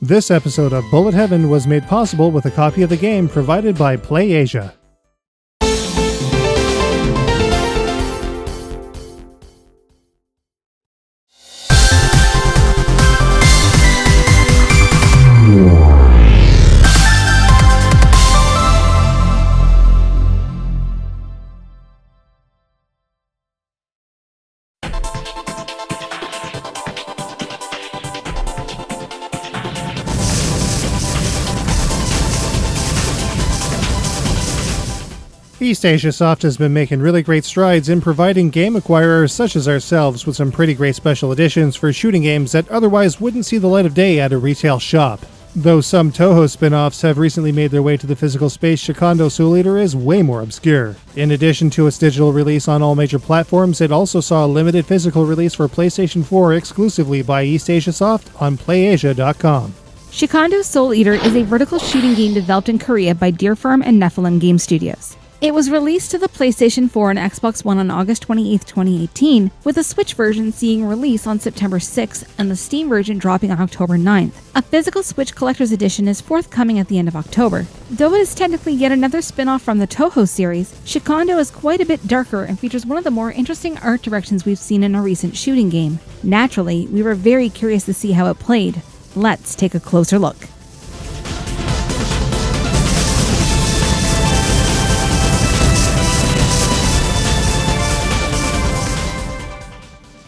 This episode of Bullet Heaven was made possible with a copy of the game provided by Playasia. East Asia Soft has been making really great strides in providing game acquirers such as ourselves with some pretty great special editions for shooting games that otherwise wouldn't see the light of day at a retail shop. Though some Touhou spin-offs have recently made their way to the physical space, Shikhondo Soul Eater is way more obscure. In addition to its digital release on all major platforms, it also saw a limited physical release for PlayStation 4 exclusively by East Asia Soft on Playasia.com. Shikhondo Soul Eater is a vertical shooting game developed in Korea by Deer Firm and Nephilim Game Studios. It was released to the PlayStation 4 and Xbox One on August 28, 2018, with the Switch version seeing release on September 6 and the Steam version dropping on October 9th. A physical Switch Collector's Edition is forthcoming at the end of October. Though it is technically yet another spin-off from the Touhou series, Shikhondo is quite a bit darker and features one of the more interesting art directions we've seen in a recent shooting game. Naturally, we were very curious to see how it played. Let's take a closer look.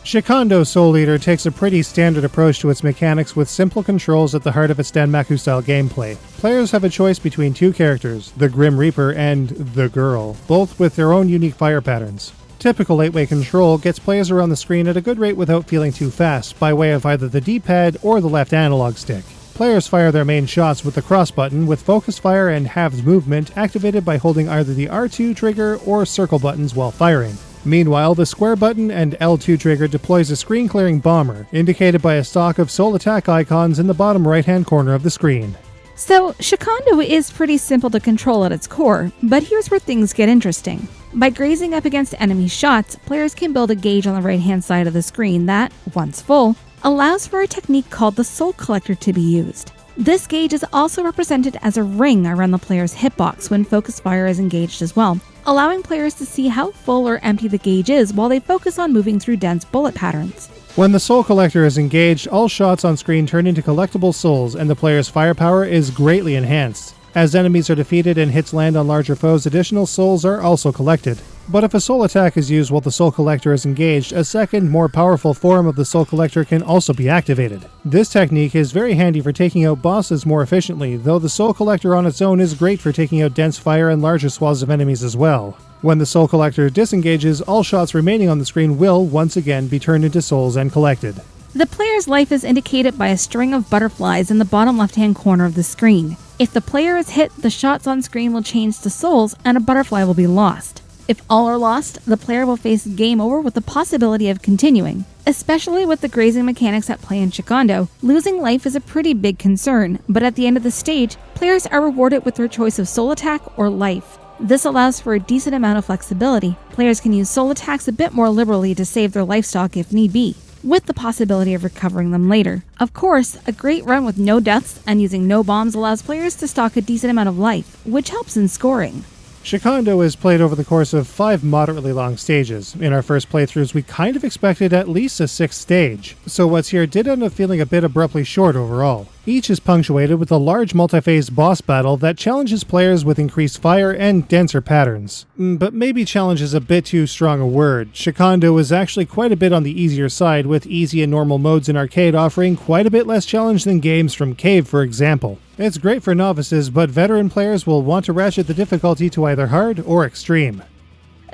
Shikhondo Soul Eater takes a pretty standard approach to its mechanics with simple controls at the heart of its Danmaku-style gameplay. Players have a choice between two characters, the Grim Reaper and the Girl, both with their own unique fire patterns. Typical 8-way control gets players around the screen at a good rate without feeling too fast, by way of either the D-pad or the left analog stick. Players fire their main shots with the cross button, with focus fire and halved movement activated by holding either the R2 trigger or circle buttons while firing. Meanwhile, the square button and L2 trigger deploys a screen-clearing bomber, indicated by a stock of soul attack icons in the bottom right-hand corner of the screen. So, Shikhondo is pretty simple to control at its core, but here's where things get interesting. By grazing up against enemy shots, players can build a gauge on the right-hand side of the screen that, once full, allows for a technique called the Soul Collector to be used. This gauge is also represented as a ring around the player's hitbox when focus fire is engaged as well, allowing players to see how full or empty the gauge is while they focus on moving through dense bullet patterns. When the Soul Collector is engaged, all shots on screen turn into collectible souls and the player's firepower is greatly enhanced. As enemies are defeated and hits land on larger foes, additional souls are also collected. But if a soul attack is used while the Soul Collector is engaged, a second, more powerful form of the Soul Collector can also be activated. This technique is very handy for taking out bosses more efficiently, though the Soul Collector on its own is great for taking out dense fire and larger swaths of enemies as well. When the Soul Collector disengages, all shots remaining on the screen will, once again, be turned into souls and collected. The player's life is indicated by a string of butterflies in the bottom left-hand corner of the screen. If the player is hit, the shots on screen will change to souls and a butterfly will be lost. If all are lost, the player will face game over with the possibility of continuing. Especially with the grazing mechanics at play in Shikhondo, losing life is a pretty big concern, but at the end of the stage, players are rewarded with their choice of soul attack or life. This allows for a decent amount of flexibility. Players can use soul attacks a bit more liberally to save their life stock if need be, with the possibility of recovering them later. Of course, a great run with no deaths and using no bombs allows players to stock a decent amount of life, which helps in scoring. Shikhondo is played over the course of 5 moderately long stages. In our first playthroughs, we kind of expected at least a 6th stage, so what's here did end up feeling a bit abruptly short overall. Each is punctuated with a large multi-phase boss battle that challenges players with increased fire and denser patterns. But maybe challenge is a bit too strong a word. Shikhondo is actually quite a bit on the easier side, with easy and normal modes in arcade offering quite a bit less challenge than games from Cave, for example. It's great for novices, but veteran players will want to ratchet the difficulty to either hard or extreme.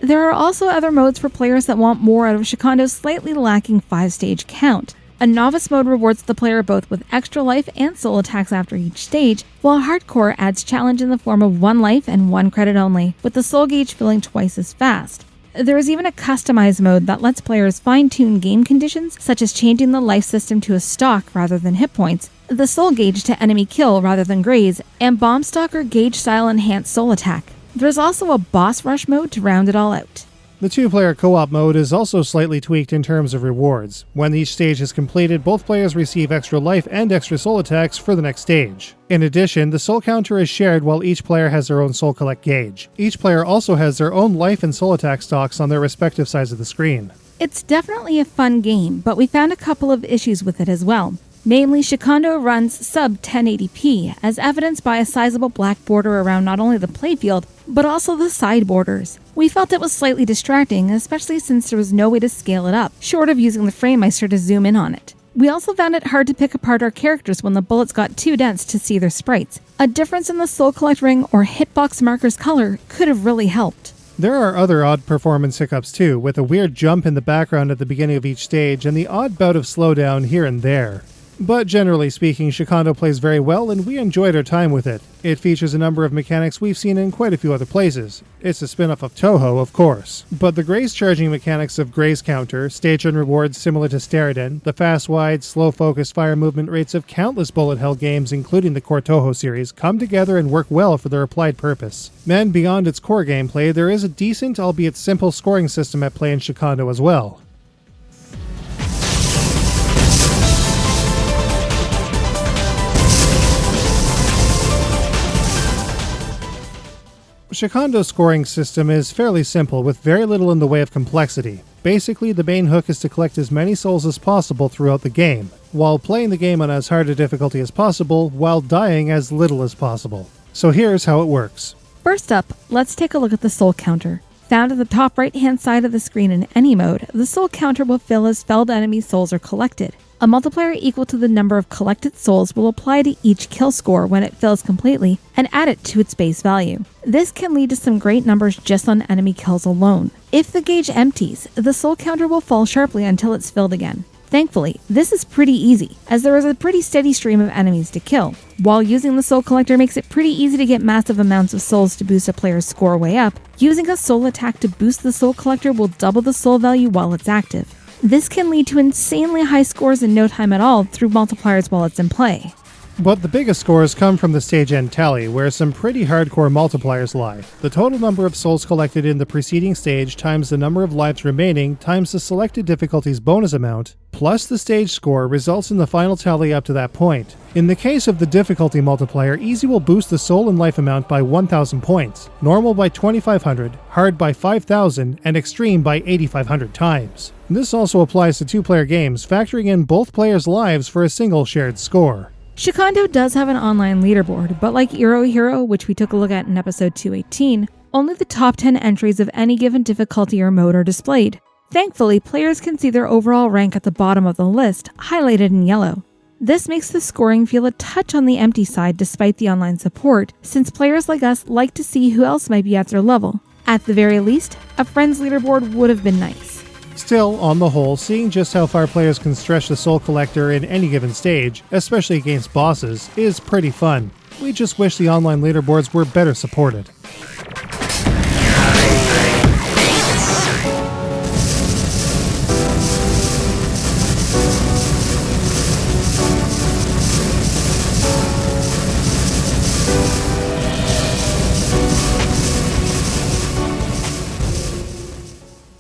There are also other modes for players that want more out of Shikhondo's slightly lacking 5-stage count. A novice mode rewards the player both with extra life and soul attacks after each stage, while hardcore adds challenge in the form of 1 life and 1 credit only, with the soul gauge filling twice as fast. There is even a customized mode that lets players fine-tune game conditions, such as changing the life system to a stock rather than hit points, the soul gauge to enemy kill rather than graze, and bomb stock or gauge style enhanced soul attack. There's also a boss rush mode to round it all out. The two-player co-op mode is also slightly tweaked in terms of rewards. When each stage is completed, both players receive extra life and extra soul attacks for the next stage. In addition, the soul counter is shared while each player has their own soul collect gauge. Each player also has their own life and soul attack stocks on their respective sides of the screen. It's definitely a fun game, but we found a couple of issues with it as well. Namely, Shikhondo runs sub 1080p, as evidenced by a sizable black border around not only the playfield, but also the side borders. We felt it was slightly distracting, especially since there was no way to scale it up, short of using the FrameMeister to zoom in on it. We also found it hard to pick apart our characters when the bullets got too dense to see their sprites. A difference in the soul collect ring or hitbox marker's color could have really helped. There are other odd performance hiccups too, with a weird jump in the background at the beginning of each stage and the odd bout of slowdown here and there. But generally speaking, Shikhondo plays very well and we enjoyed our time with it. It features a number of mechanics we've seen in quite a few other places. It's a spin-off of Touhou, of course. But the graze charging mechanics of graze counter, stage run rewards similar to Steriden, the fast-wide, slow-focused fire movement rates of countless bullet-hell games including the core Touhou series come together and work well for their applied purpose. And beyond its core gameplay, there is a decent, albeit simple, scoring system at play in Shikhondo as well. Shikhondo's scoring system is fairly simple, with very little in the way of complexity. Basically, the main hook is to collect as many souls as possible throughout the game, while playing the game on as hard a difficulty as possible, while dying as little as possible. So here's how it works. First up, let's take a look at the soul counter. Found at the top right-hand side of the screen in any mode, the soul counter will fill as felled enemy souls are collected. A multiplier equal to the number of collected souls will apply to each kill score when it fills completely and add it to its base value. This can lead to some great numbers just on enemy kills alone. If the gauge empties, the soul counter will fall sharply until it's filled again. Thankfully, this is pretty easy, as there is a pretty steady stream of enemies to kill. While using the soul collector makes it pretty easy to get massive amounts of souls to boost a player's score way up, using a soul attack to boost the soul collector will double the soul value while it's active. This can lead to insanely high scores in no time at all through multipliers while it's in play. But the biggest scores come from the stage end tally, where some pretty hardcore multipliers lie. The total number of souls collected in the preceding stage times the number of lives remaining times the selected difficulty's bonus amount, plus the stage score results in the final tally up to that point. In the case of the difficulty multiplier, easy will boost the soul and life amount by 1,000 points, normal by 2,500, hard by 5,000, and extreme by 8,500 times. This also applies to two-player games, factoring in both players' lives for a single shared score. Shikhondo does have an online leaderboard, but like Iro Hero, which we took a look at in episode 218, only the top 10 entries of any given difficulty or mode are displayed. Thankfully, players can see their overall rank at the bottom of the list, highlighted in yellow. This makes the scoring feel a touch on the empty side despite the online support, since players like us like to see who else might be at their level. At the very least, a friend's leaderboard would have been nice. Still, on the whole, seeing just how far players can stretch the soul collector in any given stage, especially against bosses, is pretty fun. We just wish the online leaderboards were better supported.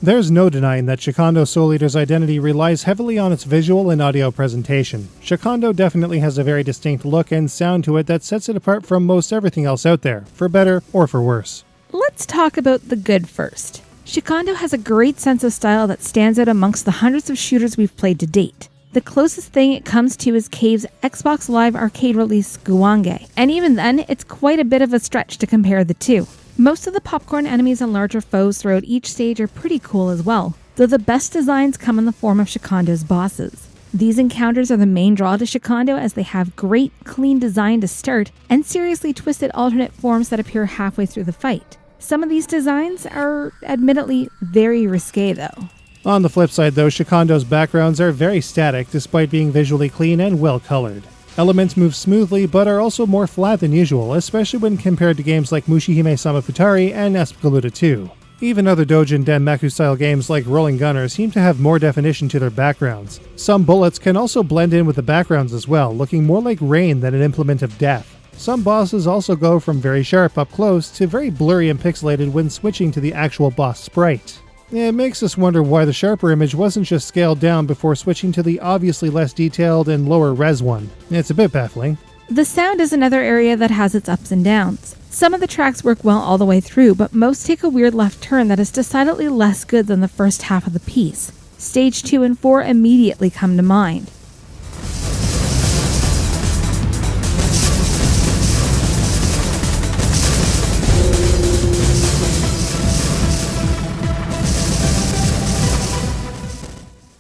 There's no denying that Shikhondo Soul Eater's identity relies heavily on its visual and audio presentation. Shikhondo definitely has a very distinct look and sound to it that sets it apart from most everything else out there, for better or for worse. Let's talk about the good first. Shikhondo has a great sense of style that stands out amongst the hundreds of shooters we've played to date. The closest thing it comes to is Cave's Xbox Live Arcade release Guange, and even then, it's quite a bit of a stretch to compare the two. Most of the popcorn enemies and larger foes throughout each stage are pretty cool as well, though the best designs come in the form of Shikhondo's bosses. These encounters are the main draw to Shikhondo as they have great, clean design to start, and seriously twisted alternate forms that appear halfway through the fight. Some of these designs are, admittedly, very risque though. On the flip side though, Shikhondo's backgrounds are very static despite being visually clean and well colored. Elements move smoothly, but are also more flat than usual, especially when compared to games like Mushihime Sama Futari and Espgaluda 2. Even other Dojin Denmaku-style games like Rolling Gunner seem to have more definition to their backgrounds. Some bullets can also blend in with the backgrounds as well, looking more like rain than an implement of death. Some bosses also go from very sharp up close to very blurry and pixelated when switching to the actual boss sprite. It makes us wonder why the sharper image wasn't just scaled down before switching to the obviously less detailed and lower res one. It's a bit baffling. The sound is another area that has its ups and downs. Some of the tracks work well all the way through, but most take a weird left turn that is decidedly less good than the first half of the piece. Stage 2 and 4 immediately come to mind.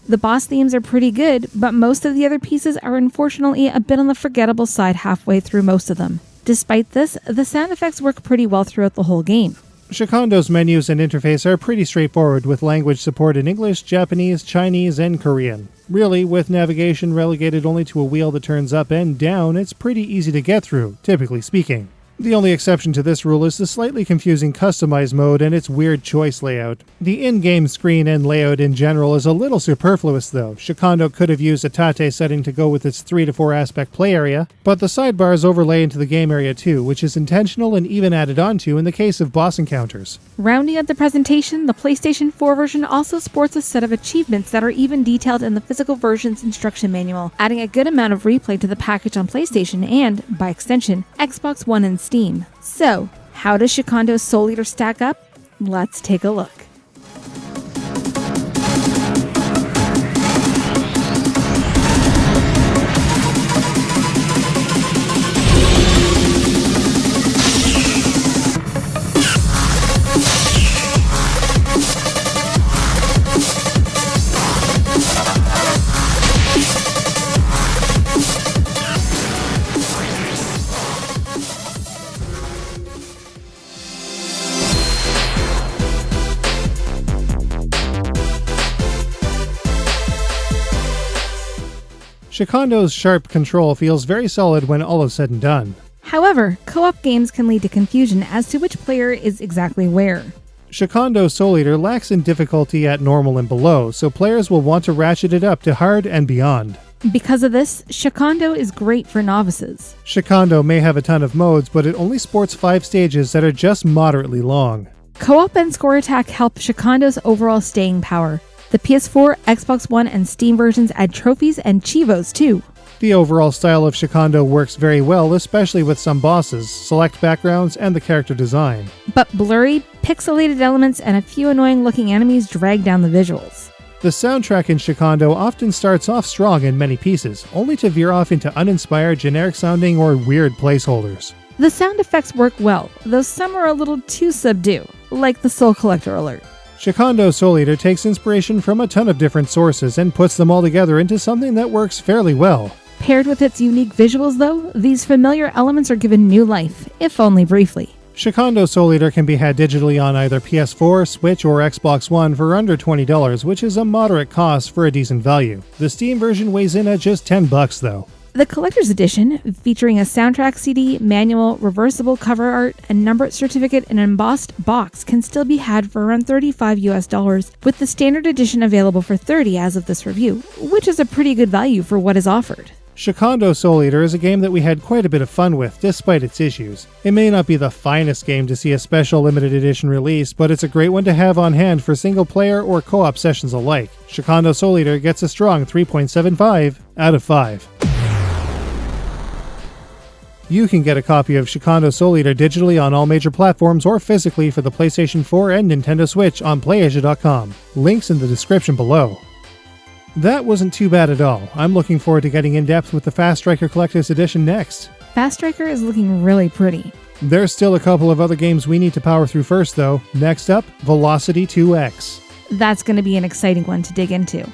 The boss themes are pretty good, but most of the other pieces are unfortunately a bit on the forgettable side halfway through most of them. Despite this, the sound effects work pretty well throughout the whole game. Shikhondo's menus and interface are pretty straightforward with language support in English, Japanese, Chinese, and Korean. Really, with navigation relegated only to a wheel that turns up and down, it's pretty easy to get through, typically speaking. The only exception to this rule is the slightly confusing customize mode and its weird choice layout. The in-game screen and layout in general is a little superfluous though. Shikhondo could have used a tate setting to go with its 3 to 4 aspect play area, but the sidebars overlay into the game area too, which is intentional and even added onto in the case of boss encounters. Rounding out the presentation, the PlayStation 4 version also sports a set of achievements that are even detailed in the physical version's instruction manual, adding a good amount of replay to the package on PlayStation and, by extension, Xbox One and Steam. So, how does Shikhondo Soul Eater stack up? Let's take a look. Shikhondo's sharp control feels very solid when all is said and done. However, co-op games can lead to confusion as to which player is exactly where. Shikhondo Soul Eater lacks in difficulty at normal and below, so players will want to ratchet it up to hard and beyond. Because of this, Shikhondo is great for novices. Shikhondo may have a ton of modes, but it only sports 5 stages that are just moderately long. Co-op and score attack help Shikhondo's overall staying power. The PS4, Xbox One, and Steam versions add trophies and chivos too. The overall style of Shikhondo works very well, especially with some bosses, select backgrounds, and the character design. But blurry, pixelated elements and a few annoying looking enemies drag down the visuals. The soundtrack in Shikhondo often starts off strong in many pieces, only to veer off into uninspired, generic sounding, or weird placeholders. The sound effects work well, though some are a little too subdued, like the Soul Collector alert. Shikhondo Soul Eater takes inspiration from a ton of different sources and puts them all together into something that works fairly well. Paired with its unique visuals though, these familiar elements are given new life, if only briefly. Shikhondo Soul Eater can be had digitally on either PS4, Switch, or Xbox One for under $20, which is a moderate cost for a decent value. The Steam version weighs in at just $10 though. The Collector's Edition, featuring a soundtrack CD, manual, reversible cover art, and numbered certificate and embossed box, can still be had for around $35 with the standard edition available for $30 as of this review, which is a pretty good value for what is offered. Shikhondo Soul Eater is a game that we had quite a bit of fun with, despite its issues. It may not be the finest game to see a special limited edition release, but it's a great one to have on hand for single player or co-op sessions alike. Shikhondo Soul Eater gets a strong 3.75 out of 5. You can get a copy of Shikhondo Soul Eater digitally on all major platforms or physically for the PlayStation 4 and Nintendo Switch on Playasia.com. Links in the description below. That wasn't too bad at all. I'm looking forward to getting in depth with the Fast Striker Collector's Edition next. Fast Striker is looking really pretty. There's still a couple of other games we need to power through first though. Next up, Velocity 2X. That's going to be an exciting one to dig into.